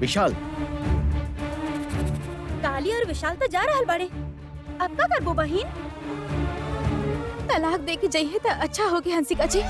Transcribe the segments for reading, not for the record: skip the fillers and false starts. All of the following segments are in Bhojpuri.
विशाल। काली और विशाल तो जा रहल बाड़े, अब का करबो बहिन? तलाक दे के जाइए तो अच्छा हो गया हंसिका जी।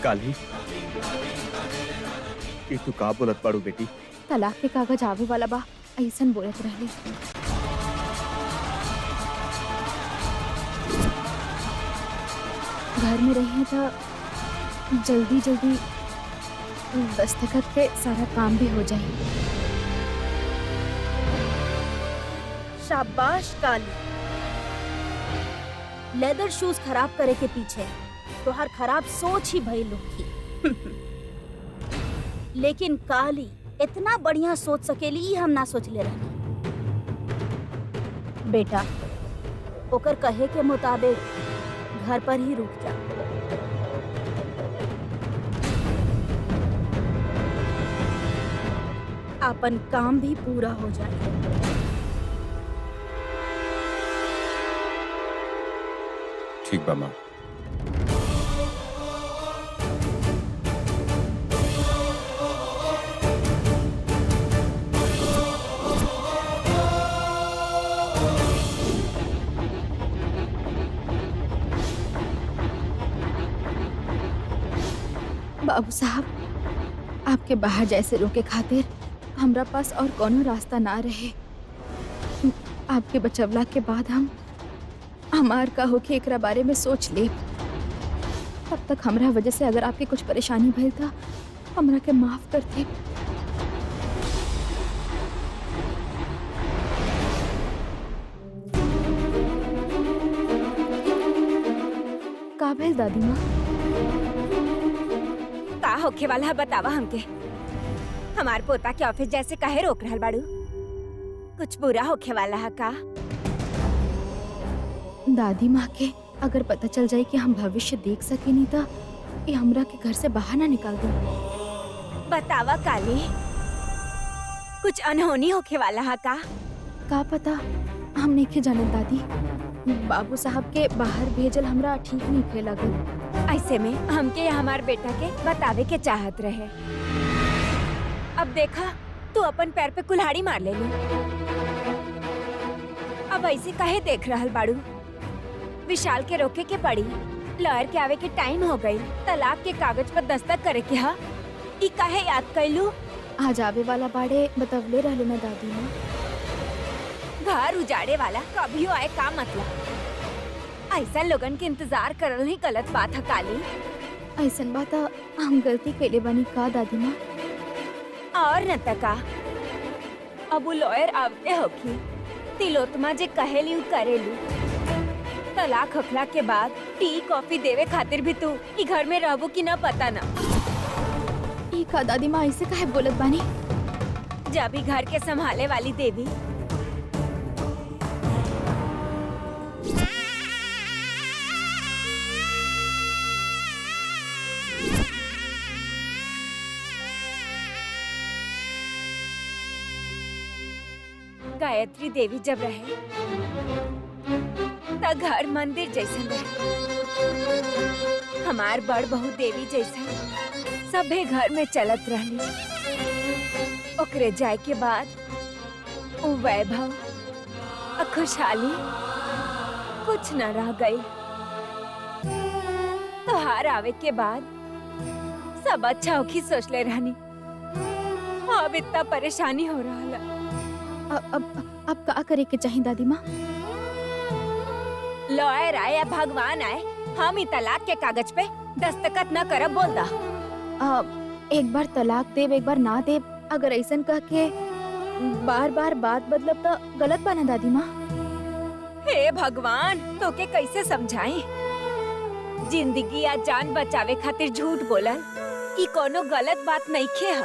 काली, ये तू का बोलत बाड़ू बेटी? तलाक के कागज आवे वाला बा ऐसन बोलत रहली। घर में रही तो जल्दी जल्दी दस्तखत पे सारा काम भी हो जाए। शाबाश काली, लेदर शूज खराब करे के पीछे तो हर खराब सोच ही भई लोग। लेकिन काली इतना बढ़िया सोच सकेली ई हम ना सोचले रहनी। बेटा, ओकर कहे के मुताबिक घर पर ही रुक जा। अपन काम भी पूरा हो जाए। ठीक बा माँ। बाबू साहब, आपके बाहर जैसे रोके खातिर हमरा पास और कोनो रास्ता ना रहे। आपके बचवला के बाद हम हमार का होके एकरा बारे में सोच ले। तब तक हमरा वजह से अगर आपके कुछ परेशानी भइल था, हमरा के माफ कर दे। का भइल दादी माँ? का होखे वाला है बतावा हमके। हमार पोता के ऑफिस जैसे काहे रोक रहल बाड़ू? कुछ बुरा होखे वाला है का? दादी माँ के अगर पता चल जाए कि हम भविष्य देख सके नहीं तो ये हमरा के घर से बाहर ना निकाल दे। बतावा काली, कुछ अनहोनी होखे वाला है का? का पता, हम नहीं जाने दादी। बाबू साहब के बाहर भेजल हमरा ठीक नहीं खे लगल। ऐसे में हमके या हमार बेटा के बतावे के चाहत रहे। अब देखा, तू अपन पैर पे कुल्हाड़ी मार ले ली। अब ऐसे काहे देख रहल बाड़ू? विशाल के रोके के पड़ी। लॉयर के आवे के टाइम हो गई। तलाक के कागज पर दस्तखत करे के हा। ई काहे याद कैलू? आज आवे वाला बाड़े बतवले रहले ना दादी माँ। घर उजाड़े वाला कभी आए का मतलब? ऐसा लोगन के इंतजार करल ही गलत बात है काली। ऐसन बात हम गलती कैले बानी का दादी माँ? और न तका, अब वो लॉयर आवते होखी। तिलोत्तमा जे कहेली उ करेलू। तलाक होखला के बाद टी कॉफी देवे खातिर भी तू ई घर में रहबो कि ना पता ना। ई का दादी माँ ऐसे काहे बोलत बानी? जब ही घर के संभाले वाली देवी गायत्री देवी जब रहे त घर मंदिर जैसन रहे। हमार बड़ बहू देवी जैसन सभे घर में चलत रहली। ओकरे जाए के बाद उ वैभव और खुशहाली कुछ न रह गई। त्योहार आवे के बाद सब अच्छा होखी सोचले रहनी। अब इतना परेशानी हो रहा है। अब का करे के चाहिए दादी माँ? लॉयर आए या भगवान आए, हम ही तलाक के कागज पे दस्तखत न करब बोल दा। एक बार तलाक देब एक बार ना देब, अगर ऐसन कह के बार बार बात बदलब तो गलत बाना दादी माँ। हे भगवान, तो के कैसे समझाई? जिंदगी या जान बचावे खातिर झूठ बोलल ई कोनो गलत बात नहीं खे हा।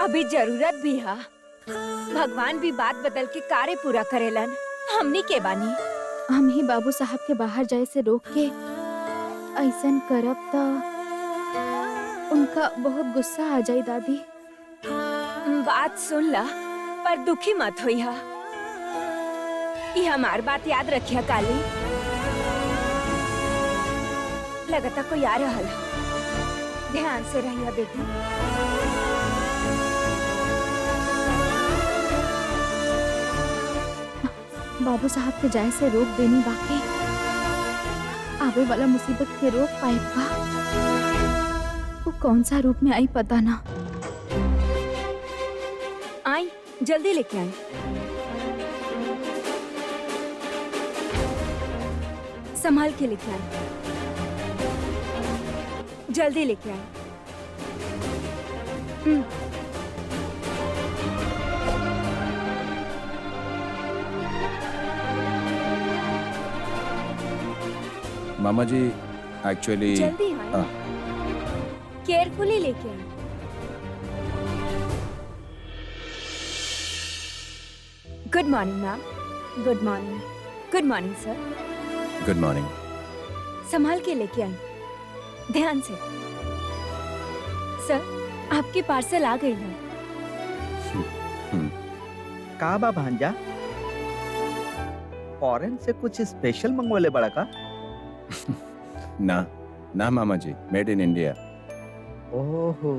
अभी जरूरत भी हा। भगवान भी बात बदल के कार्य पूरा करेलन। हमनी के बानी। हम ही बाबू साहब के बाहर जाए से रोक के ऐसन करब तो उनका बहुत गुस्सा आ जाई दादी। बात सुन ला पर दुखी मत होई हा। ये हमार बात याद रखिया काली। लगता कोई आ रहल हा। ध्यान से रहिया बेटी। बाबू साहब के जाए से रोक देनी बाकी आवे वाला मुसीबत के रोक पाए का। वो कौन सा रूप में आई पता ना। आई जल्दी लेके आई। संभाल के लेके आई। जल्दी लेके आई। मामा जी एक्चुअली जल्दी आई। केयरफुली लेके आई। Good morning ma'am. Good morning. Good morning sir. Good morning. संभाल के लेके आई। ध्यान से। सर आपके पार्सल आ गई है। का बा भांजा? फॉरेन से कुछ स्पेशल मंगवाले बड़ा का? ना ना मामा जी, मेड इन इंडिया। ओहो।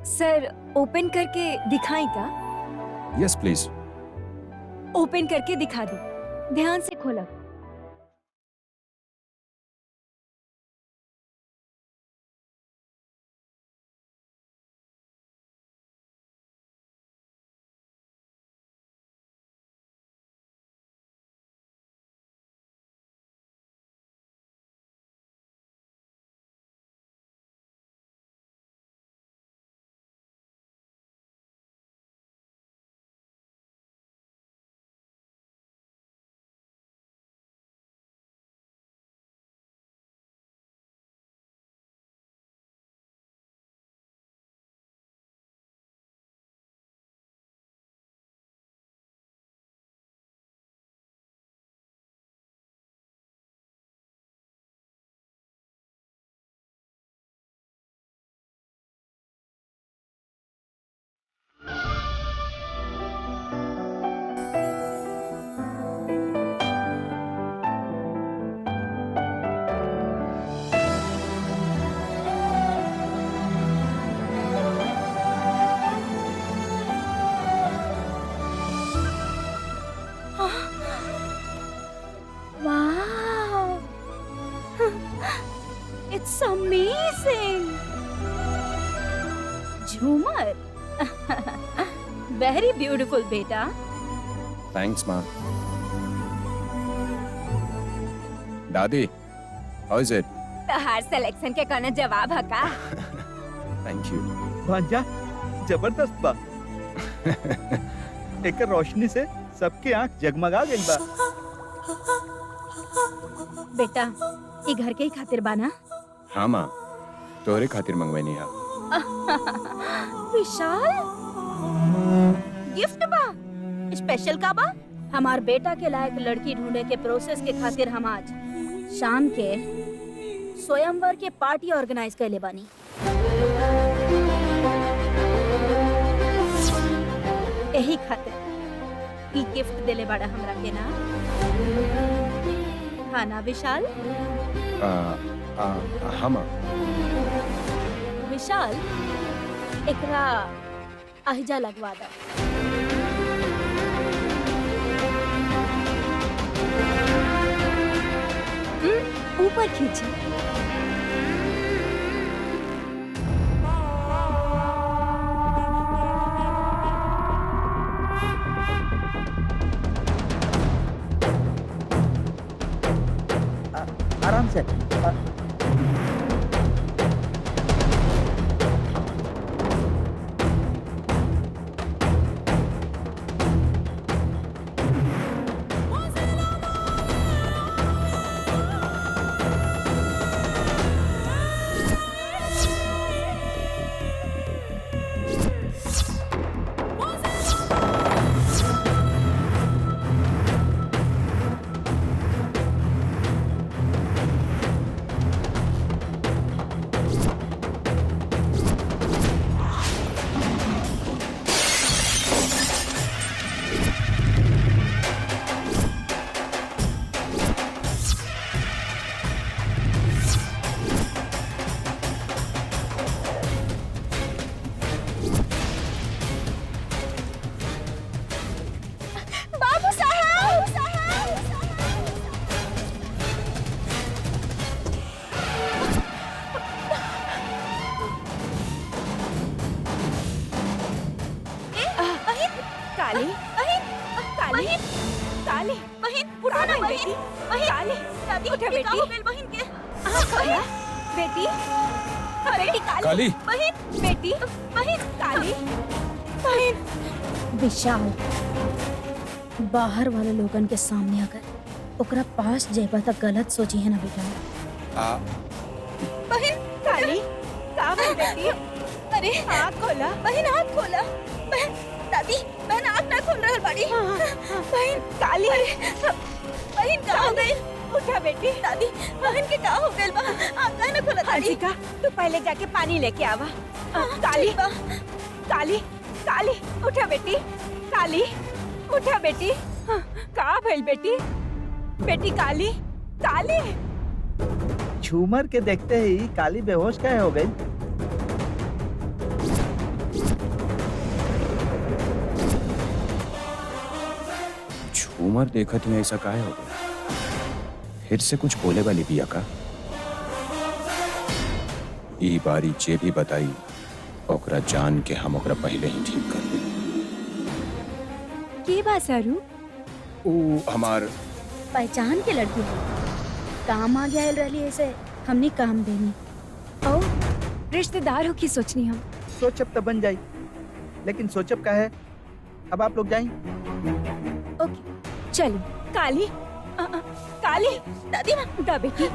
सर ओपन करके दिखाई का? Yes please. ओपन करके दिखा दी। ध्यान से खोला। Wow! It's amazing! झूमर वेरी ब्यूटीफुल बेटा। थैंक्स माँ। दादी, हाउ इज इट? तो हर सिलेक्शन के कोनो जवाब है का? Thank you. भांजा जबरदस्त बा। एक रोशनी से सबके आंख जगमगा गई बा। बेटा ये घर के ही खातिर बाना? हाँ माँ, तोहरे खातिर मंगवानी है। विशाल गिफ्ट बा स्पेशल का बा? हमार बेटा के लायक लड़की ढूंढे के प्रोसेस के खातिर हम आज शाम के स्वयंवर के पार्टी ऑर्गेनाइज कैले बानी। यही खातिर ई गिफ्ट देले बाड़ा हमरा के ना। हाँ ना विशाल? हाँ माँ। विशाल एकरा अहिजा लगवा दा। ऊपर खींचे। आराम से। उठा ना बेटी। काली दादी उठा बेटी। बहन के खोला बेटी। बेटी काली बहन बेटी काली बहन। विशाल बाहर वाले लोगन के सामने अगर ओकरा पास जेबा तक गलत सोची है ना बेटा। आ, काली का भइल बेटी? अरे आँख खोला। बहन आँख खोला। बहन दादी बहन आँख ना खोल रहल बाड़ी। बहन काली बहन का हो गई? उठा बेटी। दादी बहन के का हो गइल बा? आँख काहे ना खोला दादी? अंशिका तू पहले जाके पानी लेके आवा। काली काली काली उठा बेटी। काली उठा बेटी। का भइल बेटी? बेटी काली काली। झूमर के देखते ही काली बेहोश काहे हो गई? झूमर देखत ही ऐसा काहे हो गया? फिर से कुछ बोले वाली पिया का? ई बारी जे भी बताई ओकरा जान के हम ओकरा पहले ही ठीक कर दे। के बा सारू? ऊ हमार पहचान के लड़की है, काम आ गया रही ऐसे हमने काम देनी। ओ रिश्तेदार हो की सोचनी हम। सोचब तो बन जाई, लेकिन सोचब का है? अब आप लोग जाएं। ओके चलो। काली काली दादी माँ दा बेटी।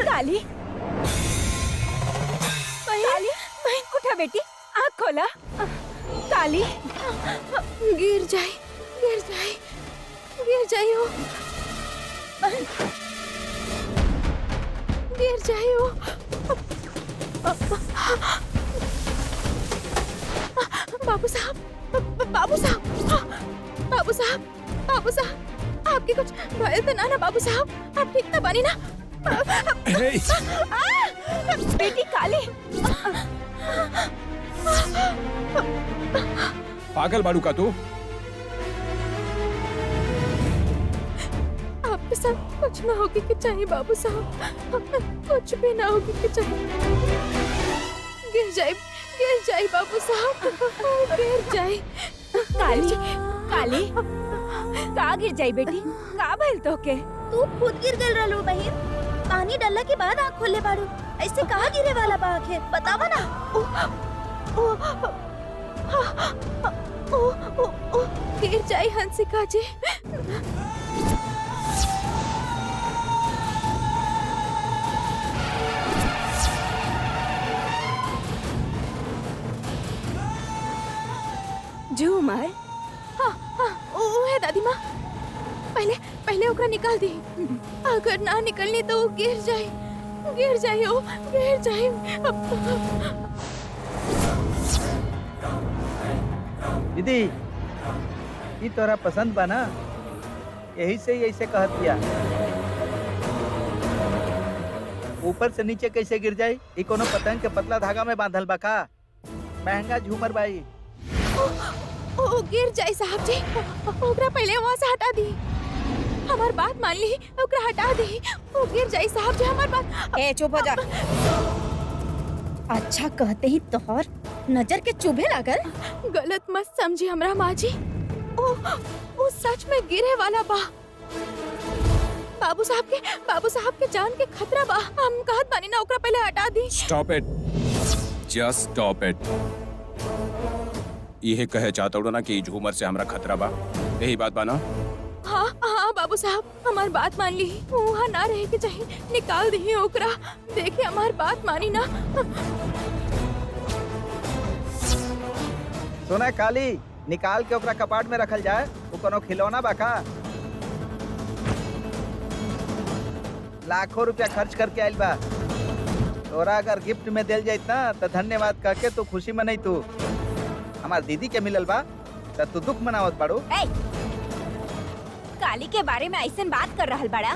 काली काली उठा बेटी। आँख खोला। काली गिर जाए हो। बहन गिर जाए हो। बाबू साहब आपके कुछ भय तो ना बाबू साहब? आप ठीक तो बनी ना? बेटी काली। पागल बाड़ू का तू? आपके साथ कुछ ना होगी कि चाहिए बाबू साहब, कुछ भी ना होगी कि चाहिए। गिर जाए बाबू साहब, गिर जाए। काली का गिर जाई बेटी? का भइल तोके? तू खुद गिर गल रहलो बहन। पानी डालने के बाद आँख खोले बाड़ू, ऐसे कहाँ गिरे वाला बा आँखें? बतावा ना। गिर जाए हंसिका जी। झूमर वो है दादी माँ। पहले ओकरा निकाल दी। अगर ना निकलनी तो वो गिर जाए। दीदी ये तोरा पसंद बा ना, यही से ही ऐसे कहत किया। ऊपर से नीचे कैसे गिर जाए? ये कोनो पतंग के पतला धागा में बांधल बा का? महंगा झूमर बाई। ओ गिर जाए साहब जी। ओकरा पहले वहाँ से हटा दी। हमार बात मान ली, ओकरा हटा दी। ओ गिर जाए साहब जी, हमार बात। ए चुप हो जा। अच्छा कहते ही तोहर नजर के चुभे लागल। गलत मत समझी हमरा माँ जी। ओ सच में गिरे वाला बा। बाबू साहब के जान के खतरा बा। हम कहत बानी ना ओकरा पहले हटा दी। Stop it, just stop it. यही कहे चाहता हूँ ना कि झूमर से हमरा खतरा बा, यही बात बा ना? हाँ बाबू साहब, हमार बात मान ली। वहाँ ना रहे के चाहिए, निकाल दी ओकरा। देखिए हमार बात मानी ना। सोना काली निकाल के ओकरा कपाट में रखल जाए। वो कोनो खिलौना बा का? लाखों रुपया खर्च करके आइल बा। तोरा अगर गिफ्ट में दिल जाइत ना तो धन्यवाद कह के तू खुशी मनाई। तू हमार दीदी के मिलल बा तो तू दुख मनावत बाड़ू। काली के बारे में ऐसन बात कर रहल बड़ा?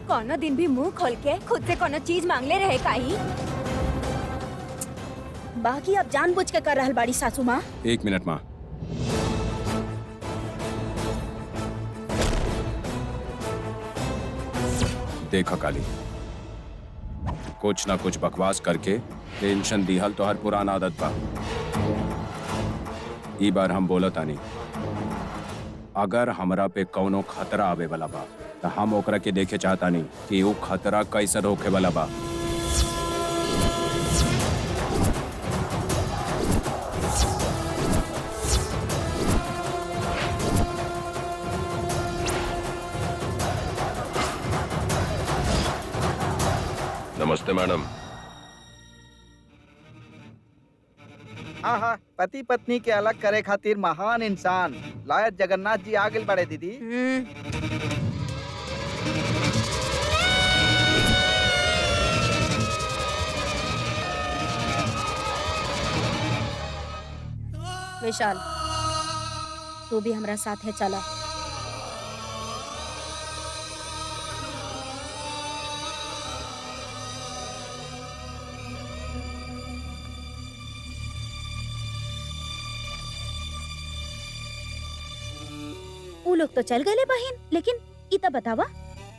कोनो दिन भी मुंह खोल के खुद से कोनो चीज मांगले रहे काई? बाकी अब जानबूझ के कर रहल बाड़ी सासू माँ। एक मिनट माँ। देखा काली, कुछ ना कुछ बकवास करके टेंशन दिहल तो हर पुराना आदत बा। ई बार हम बोलत आनी, अगर हमरा पे कौनो खतरा आवे वाला बा तो हम ओकरा के देखे चाहता नहीं कि वो खतरा कैसे होखे वाला बा। नमस्ते मैडम। हाँ हाँ, पति पत्नी के अलग करे खातिर महान इंसान लॉयर जगन्नाथ जी आगे बढ़े दीदी। विशाल, तू भी हमरा साथ है, चला। उ लोग तो चल गए बहन, लेकिन इता बतावा,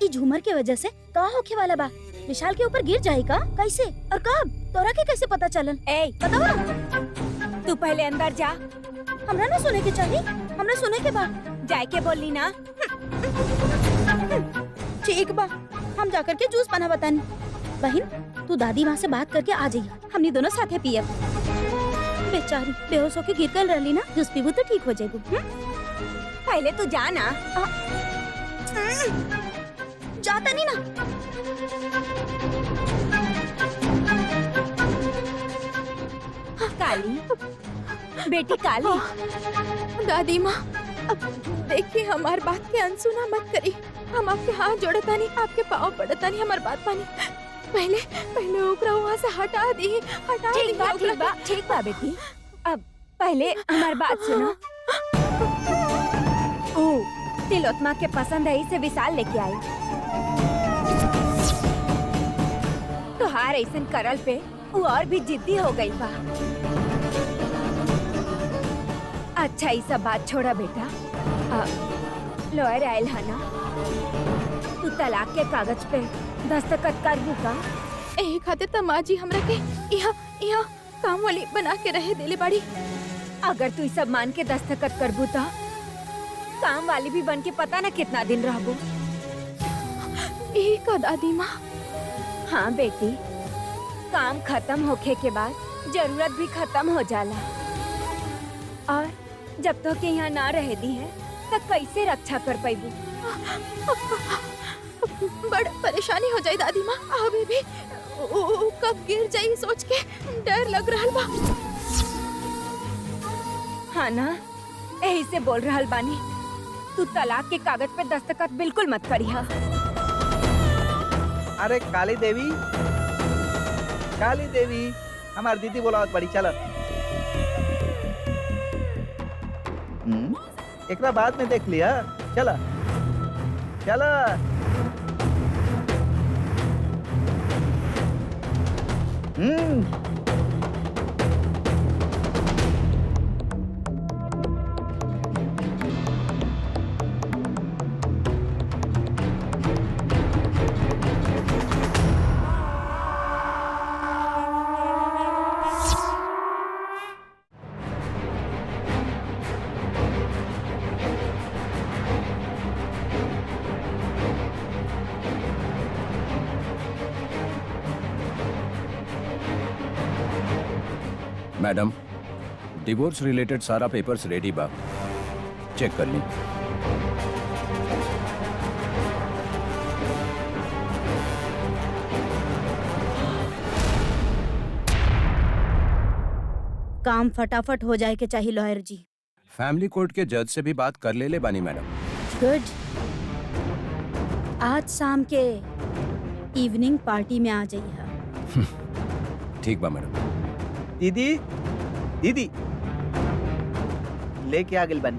ई झूमर के वजह से का होखे वाला बा? विशाल के ऊपर गिर जाई का? कैसे और कब? तोरा के कैसे पता चलन? ए, बतावा। तू पहले अंदर जा। हमरा ना सुने के चाहिए, हमरा सुने के बा। जाए के बोली ना। ठीक बा, हम जाकर के जूस बना बतानी। बहन, तू दादी माँ से बात करके आ जाइए, हमनी दोनों साथे पियब। बेचारी बेहोश होके गिर गल रहली ना, जूस पीबू तो ठीक हो जाएगी। पहले तू जा ना। जाता नहीं ना। काली, बेटी काली। दादी माँ, अब देखिए हमार बात के अनसुना मत करी। हम आपके हाथ जोड़तानी, आपके पाँव पड़तानी, हमार बात पानी। पहले ओकरा वहाँ से हटा दी, हटा दी। ठीक बा बेटी। अब पहले हमार बात सुनो। ओ, तिलोत्मा के पसंद है, इसे विशाल लेके आई। तोहार ऐसन करल पे वो और भी जिद्दी हो गई बा। अच्छा, ये सब बात छोड़ा बेटा। लॉयर आयल है ना, तू तलाक के कागज पे दस्तखत करबू का? एही खातिर त माँ जी हमरा के यहाँ काम वाली बना के रहे देले बाड़ी। अगर तू ये सब मान के दस्तखत करबू तो काम वाली भी बन के पता न कितना दिन रहबू। यही का दादी माँ? हाँ बेटी, काम खत्म होखे के बाद जरूरत भी खत्म हो जाला। और जब तो के यहाँ ना रह दी है तो कैसे रक्षा कर पाइबू? बड़ परेशानी हो जाई दादी माँ। अभी भी ओ कब गिर जाई सोच के डर लग रहा बा। हाँ ना, यही से बोल रहल बानी। तू तलाक के कागज पे दस्तखत बिल्कुल मत करिहा। अरे काली देवी, हमार दीदी बोलावत बड़ी, चल। एकरा बाद में देख लिया, चला चला। मैडम, डिवोर्स रिलेटेड सारा पेपर्स रेडी बा, चेक कर ली। काम फटाफट हो जाए के चाहिए लॉयर जी। फैमिली कोर्ट के जज से भी बात कर ले बानी मैडम। गुड। आज शाम के इवनिंग पार्टी में आ जाइए। ठीक बा मैडम। दीदी लेके आ गइल बानी।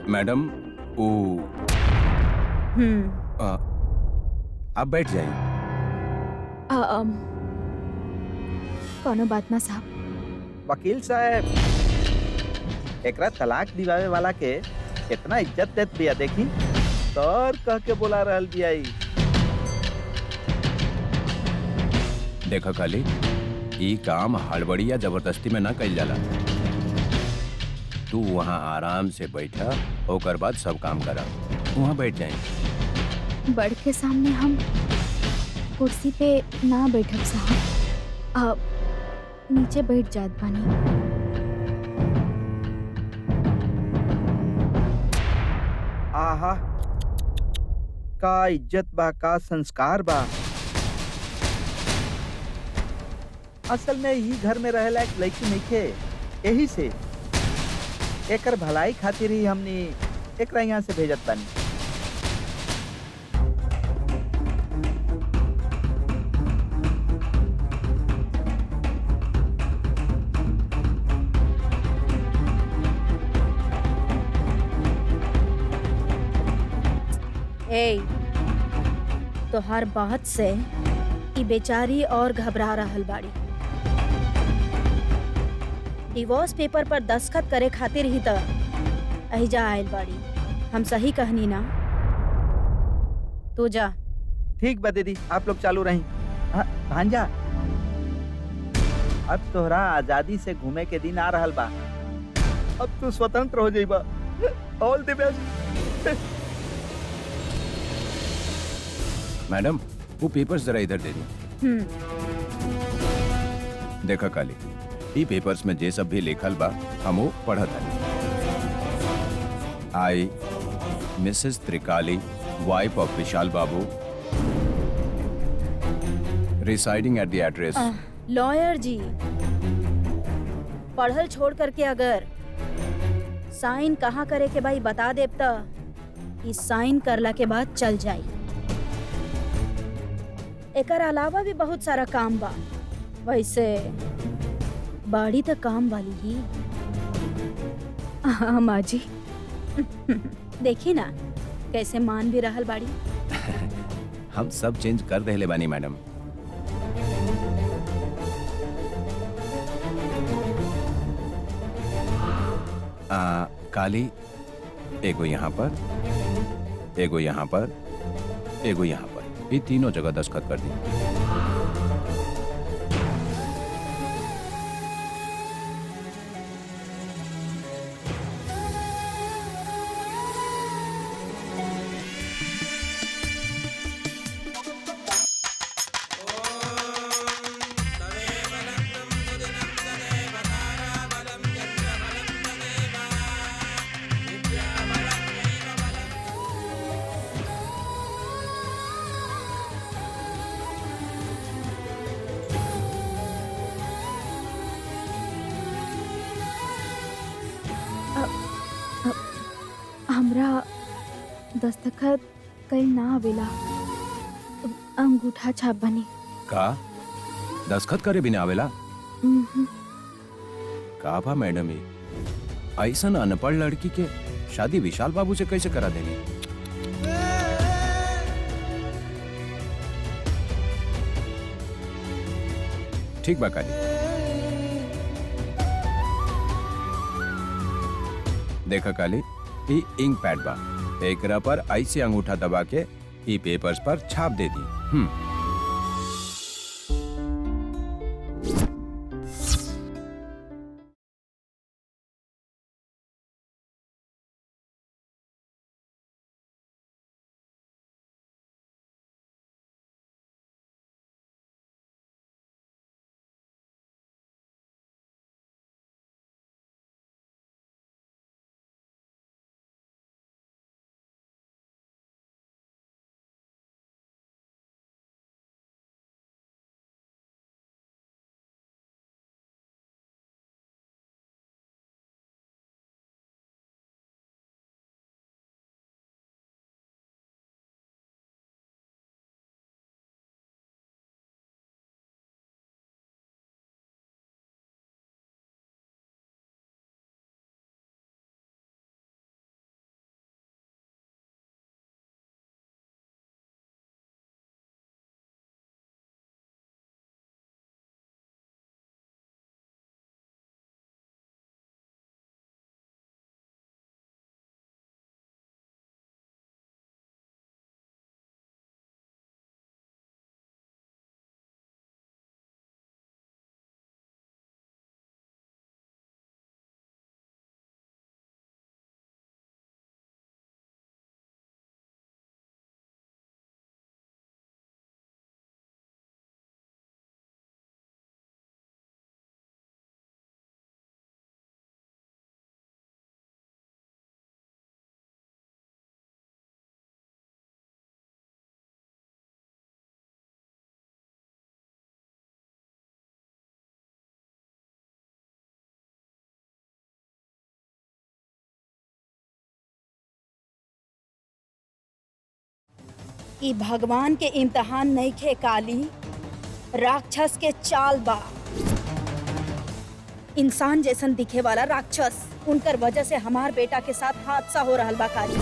मैडम, ओ, हम्म। आ, आप बैठ जाइए। कोनो बात ना साहब। वकील साहब, एकरा तलाक दिवावे वाला के कितना इज्जत देत बिया देखी। सर कह के बुला रहल बिया ई। देखा काली, ई काम हड़बड़ी या जबरदस्ती में ना कइल जाला। तू वहाँ आराम से बैठा, ओकर बाद सब काम करा। वहाँ बैठ जाए। बड़ के सामने हम कुर्सी पे ना बैठब साहब। नीचे बैठ जात बानी। आहा, का इज्जत बा, का संस्कार बा। असल में ही घर में रहेला एक लड़की नइखे, यही से एकर भलाई खातिर ही हमनी एकरा यहाँ से भेजत बानी। ए, तो हर बात से ई बेचारी और घबरा रहल बाड़ी। डिवोर्स पेपर पर दस्तखत करे खातिर ही त अहिजा आयल बाड़ी। हम सही कहनी ना? तू जा। ठीक बा दीदी, आप लोग चालू रही। हाँ, भांजा, अब तोहरा आजादी से घूमे के दिन आ रहल बा। अब तू स्वतंत्र हो जाइबा। ऑल द बेस्ट। मैडम, वो पेपर्स जरा इधर दे दी। देखा काली, ई पेपर्स में जे सब भी लिखल बा हम वो पढ़त हनी। I Mrs Trikali, wife of Vishal Babu, residing at the address. Lawyer ji, पढ़ल छोड़ करके अगर साइन कहाँ करे के भाई बता देब त ई साइन करला के बाद चल जाई। एकर अलावा भी बहुत सारा काम बा। वैसे बाड़ी त काम वाली ही। हाँ माँ जी। देखी ना कैसे मान भी रहल बाड़ी। हम सब चेंज कर देले बानी मैडम। काली, एगो यहाँ पर, एगो यहाँ पर, एगो यहाँ पर, ये तीनों जगह दस्तखत कर दी। हमरा दस्तखत कल ना आवेला। अंगूठा छाप बनी। का दस्तखत करे बिना आवेला? उम्हूं। का बा मैडम, ये ऐसन अनपढ़ लड़की के शादी विशाल बाबू से कैसे करा देनी? ठीक बा काली। देखा काली, ई इंक पैड बा, एकरा पर ऐसे अंगूठा दबा के ई पेपर्स पर छाप दे दी। ई भगवान के इम्तिहान नहीं खे काली, राक्षस के चाल बा। इंसान जैसन दिखे वाला राक्षस, उनकर वजह से हमार बेटा के साथ हादसा हो रहल बा काली।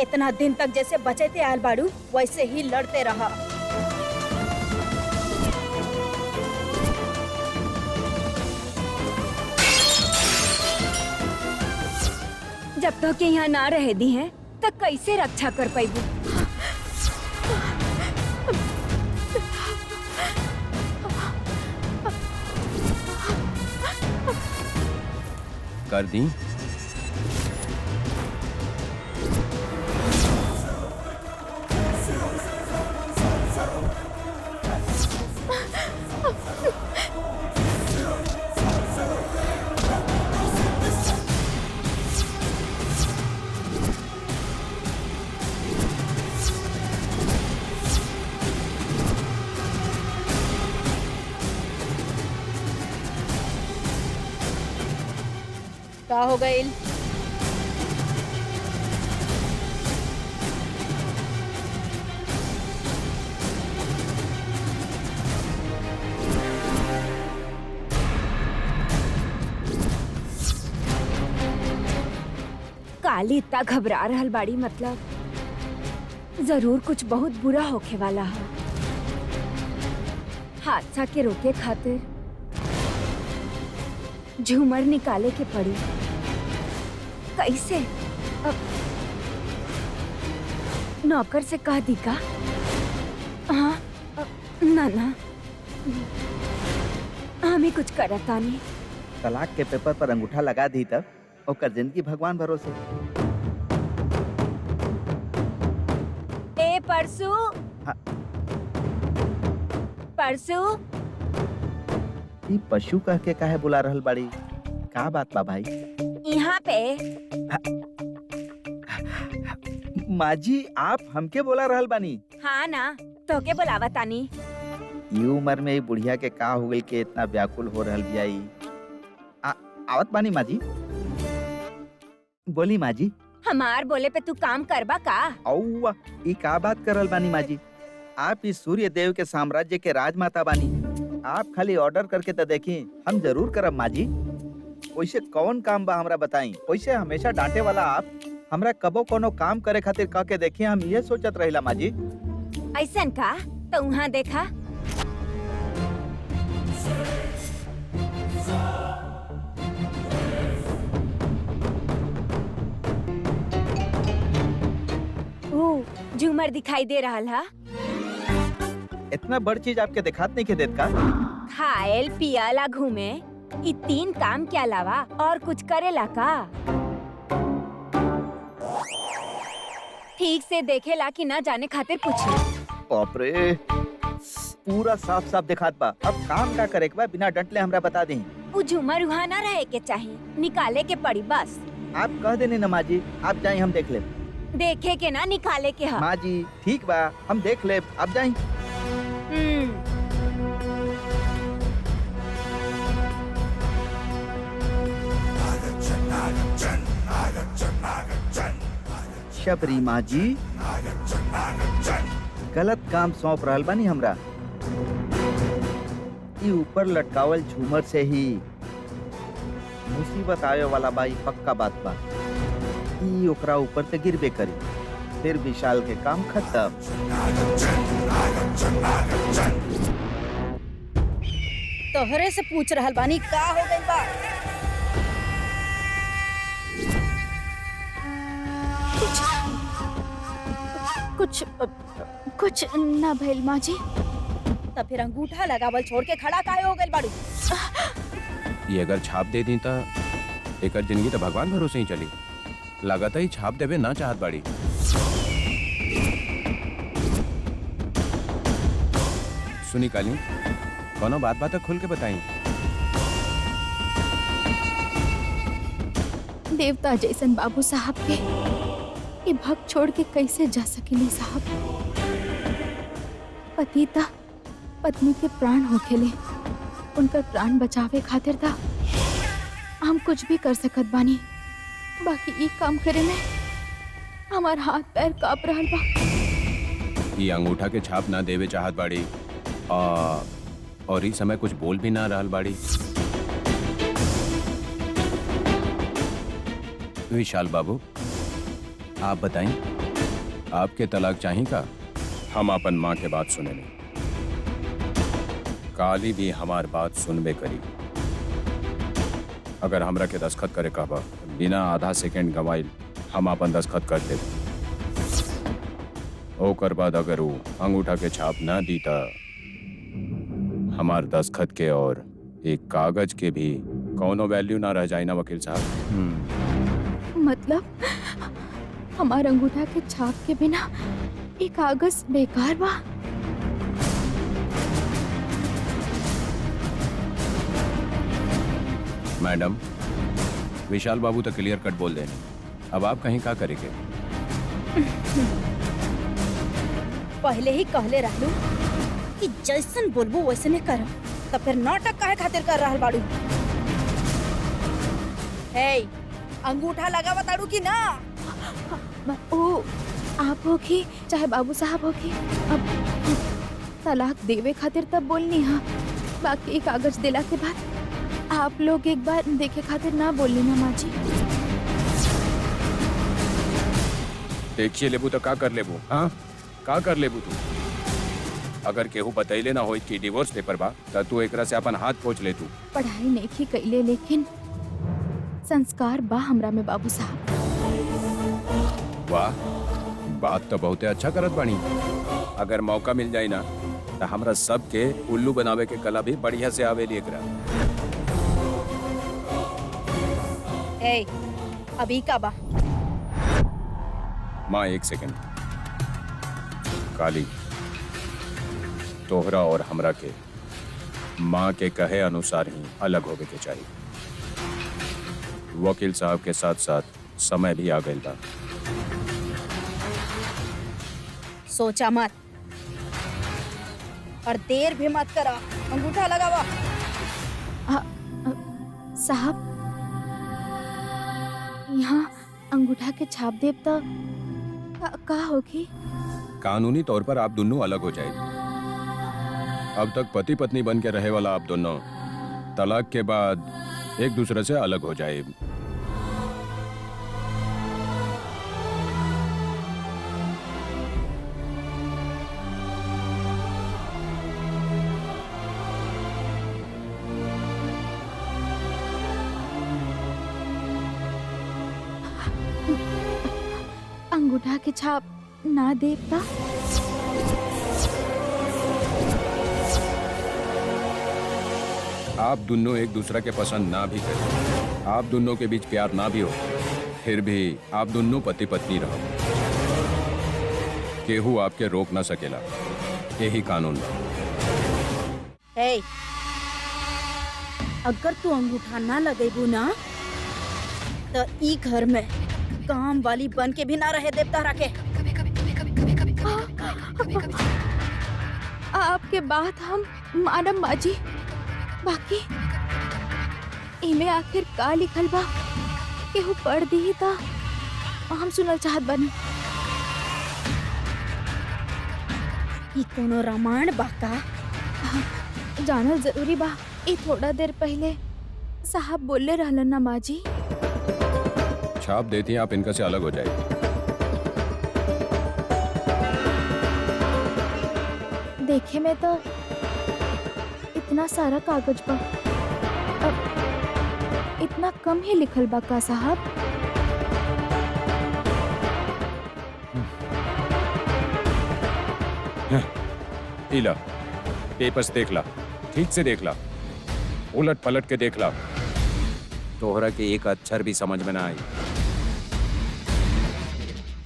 इतना दिन तक जैसे बचते आयल बाड़ू वैसे ही लड़ते रहा। जब तक के यहाँ ना रह दी है तब कैसे रक्षा कर पाइबू? कर दी। का हो गइल? काली इतना घबरा रहल बाड़ी, मतलब जरूर कुछ बहुत बुरा होखे वाला है। हादसा के रोके खातिर झूमर निकाले के पड़ी। कैसे? अब नौकर से कह दी का? हाँ, ना ना, हमें कुछ करता नहीं। तलाक के पेपर पर अंगूठा लगा दी तब ओकर जिंदगी भगवान भरोसे। ए परसू, हाँ। परसू, ई पशु कह के काहे बुला रहल बाड़ी? का बात बा भाई? यहाँ पे माँ जी, आप हमके बोला रहल बानी? हाँ ना, तो के बुलावा तानी। ई उम्र में ई बुढ़िया के का हो गइल के इतना व्याकुल हो रहल बिया ई? आवत बानी माँ जी। बोली माँ जी। हमार बोले पे तू काम करबा का? औवा, ई का बात करल बानी माँ जी? आप इस सूर्य देव के साम्राज्य के राजमाता बानी। आप खाली ऑर्डर करके तो देखी, हम जरूर करब माँ जी। वैसे कौन काम बा हमरा बताई? वैसे हमेशा डांटे वाला आप हमरा कबो कोनो काम करे खातिर कह के देखी, हम ये सोचत रहिला माँ जी। ऐसन का? तो वहाँ देखा। ओ, झूमर दिखाई दे रहा है। इतना बड़ चीज आपके दिखात नहीं के देत का? खाएल पियाला घूमे, ई 3 काम के अलावा और कुछ करेला का? ठीक से देखेला कि ना जाने खातिर पूछी। बाप रे, पूरा साफ साफ दिखात बा। अब काम का करे के बा बिना डंटले हमरा बता दी। वो झूमर वहाँ ना रहे के चाहिए, निकाले के पड़ी बस। आप कह देने ना माँ जी, आप जाए हम देख ले। देखे के ना, निकाले के हा। माँ जी ठीक बा, हम देख ले, आप जाए। शबरी माँ जी, गलत काम सौंप रहल बानी हमरा। ई ऊपर लटकावल झूमर से ही मुसीबत आवे वाला बा, ई पक्का बात बा। ई ओकरा ऊपर से गिरबे करी, फिर विशाल के काम खत्म। तोहरे से पूछ रहल बानी का हो गइल बा? कुछ ना भइल माँ जी। तब फिर अंगूठा लगावल छोड़ के खड़ा काहे हो गइल बाड़ू? ये अगर छाप दे दी तो एकर जिंदगी तो भगवान भरोसे ही चली। लागत ही छाप देवे ना चाहत बाड़ी। सुनी काली, कोनो बात खुल के बताई। देवता जैसन बाबू साहब के ये भक्त छोड़ के कैसे जा सकेली साहब? पतिता पत्नी के प्राण होखेले, उनकर प्राण बचावे खातिर था हम कुछ भी कर सकत बानी, बाकी ई काम करे में हमार हाथ पैर कांप रहल बा। ये अंगूठा के छाप ना देवे चाहत बाड़ी और इस समय कुछ बोल भी ना रहल बाड़ी। विशाल बाबू, आप बताएं, आपके तलाक चाहिए का? हम अपन माँ के बात सुने नहीं, काली भी हमार बात सुनबे करी। अगर हमरा के दस्खत करे कहबा, बिना आधा सेकंड गवाइल हम अपन दस्खत कर दे। ओकर बाद अगर वो अंगूठा के छाप ना दीता, हमार दस्खत के और एक कागज के भी कौनो वैल्यू ना रह जाए ना वकील साहब। मतलब हमार अंगूठा के छाप के बिना ये कागज बेकार बा। मैडम, विशाल बाबू तो क्लियर कट बोल देने, अब आप कहीं का करेंगे? पहले ही कहले रहलू कि जैसन बोलबू वैसने करम, तो फिर नाटक काहे खातिर कर रहल बाड़ू? हे, अंगूठा लगावा ताड़ू की ना? ओ आप होगी चाहे बाबू साहब होगी, अब तलाक देवे खातिर तब बोलनी हाँ, बाकी कागज दिला के बाद आप लोग एक बार देखे खातिर ना बोलनी ना माँ जी। देखिए लेबू तो का कर लेबू? हाँ, का कर लेबू तू? अगर केहू बतैले ना होई कि डिवोर्स पेपर बा, त तू एकरा से अपन हाथ पोंछ ले तू। पढ़ाई नहीं कैले, लेकिन संस्कार बा हमरा में बाबू साहब। वाह, बात तो बहुते अच्छा करत बानी। अगर मौका मिल जाए ना तो हमरा सबके उल्लू बनावे के कला भी बढ़िया से आवेली एकरा। ए, अभी का बा? माँ एक सेकंड। काली, तोहरा और हमरा के माँ के कहे अनुसार ही अलग होवे के चाहिए। वकील साहब के साथ साथ समय भी आ गइल बा। सोचा मत और देर भी मत करा, अंगूठा लगावा। साहब, यहाँ अंगूठा के छाप देव तो का होगी? कानूनी तौर पर आप दोनों अलग हो जाए। अब तक पति पत्नी बन के रहे वाला आप दोनों तलाक के बाद एक दूसरे से अलग हो जाए। अंगूठा के छाप ना देता? आप दोनों एक दूसरे के पसंद ना भी करें, आप दोनों के बीच प्यार ना भी हो, फिर भी आप दोनों पति पत्नी रहो। केहू आपके रोक ना सकेला, यही कानून बा। ए, अगर तू अंगूठा ना लगेबू ना तो ई घर में काम वाली बन के भी ना रहे देवता रखे। आपके बात हम मानम माजी, बाकी इमे आखिर का लिखल बा केहू पढ़ दी ता हम सुनल चाहत बानी। ई कोनो रामायण बा का? जानल जरूरी बा। ई थोड़ा देर पहले साहब बोले रहलन ना माजी। छाप देती हैं आप इनका से अलग हो जाए। देखे में तो इतना सारा कागज बा, अब इतना कम ही लिखल बा का साहब? इला पेपर्स देख ला, ठीक से देख ला, उलट पलट के देख ला, तोहरा के एक अक्षर भी समझ में ना आई।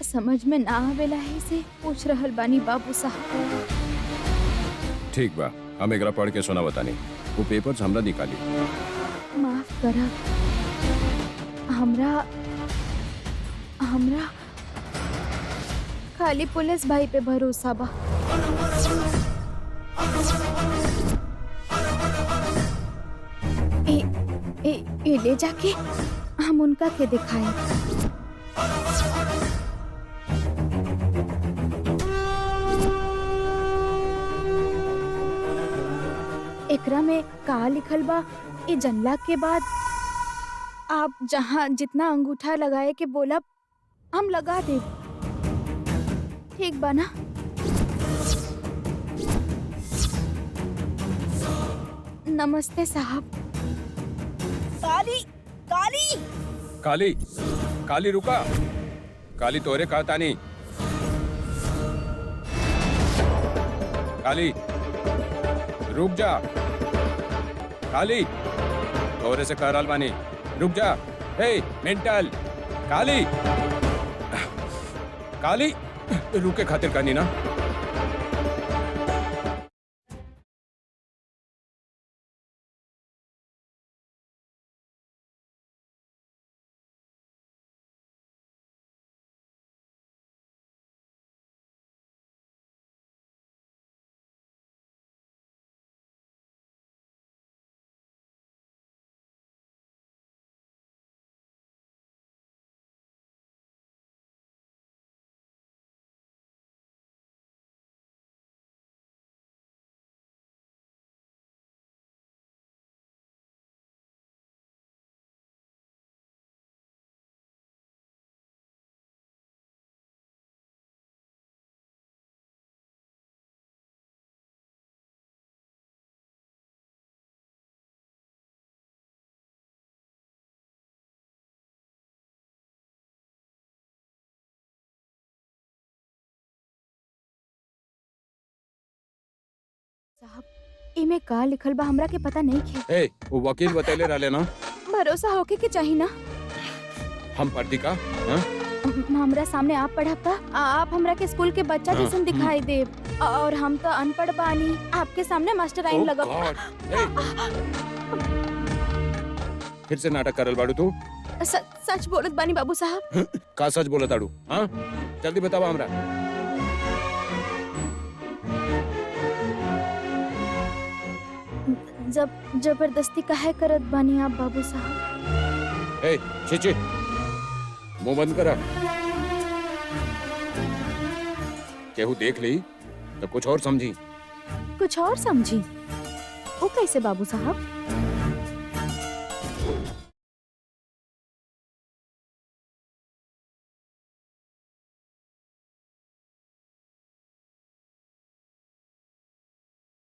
समझ में ना आवेला है से पूछ रहल बानी बाबू साहब। ठीक बा, हम एकरा पढ़ के सुना बतानी। वो पेपर्स हमरा निकाली। माफ करा, हमरा हमरा खाली पुलिस भाई पे भरोसा बा। ए ले जाके हम उनका के दिखाए। एकरा में का लिखल बा ये जनला के बाद आप जहाँ जितना अंगूठा लगाए के बोला हम लगा दे। ठीक बा ना? नमस्ते साहब। काली काली काली काली रुका। काली तोरे कहता नहीं। काली रुक जा। काली तोरे से कह रहल बानी, रुक जा। हे मेंटल काली, काली रुके खातिर कहनी ना। साहब इमे का लिखल बा हमरा के पता नहीं खे। ए वो वकील बतैले रहले ना, भरोसा होके के चाहिए ना। हम पढ़ती का हाँ? हमरा सामने आप पढ़ब त आप हमरा के स्कूल के बच्चा हाँ, जैसन दिखाई दे और हम तो अनपढ़ बानी। आपके सामने मास्टर आइन Oh लगब। God! ए! फिर से नाटक करल बाड़ू तू? सच बोलत बानी बाबू साहब। का सच बोलत आड़ू? हाँ जल्दी बतावा हमरा। जब जबरदस्ती काहे करत बानी आप बाबू साहब? ए छी मुंह बंद करा। केहू देख ली तो कुछ और समझी। कुछ और समझी? वो कैसे बाबू साहब?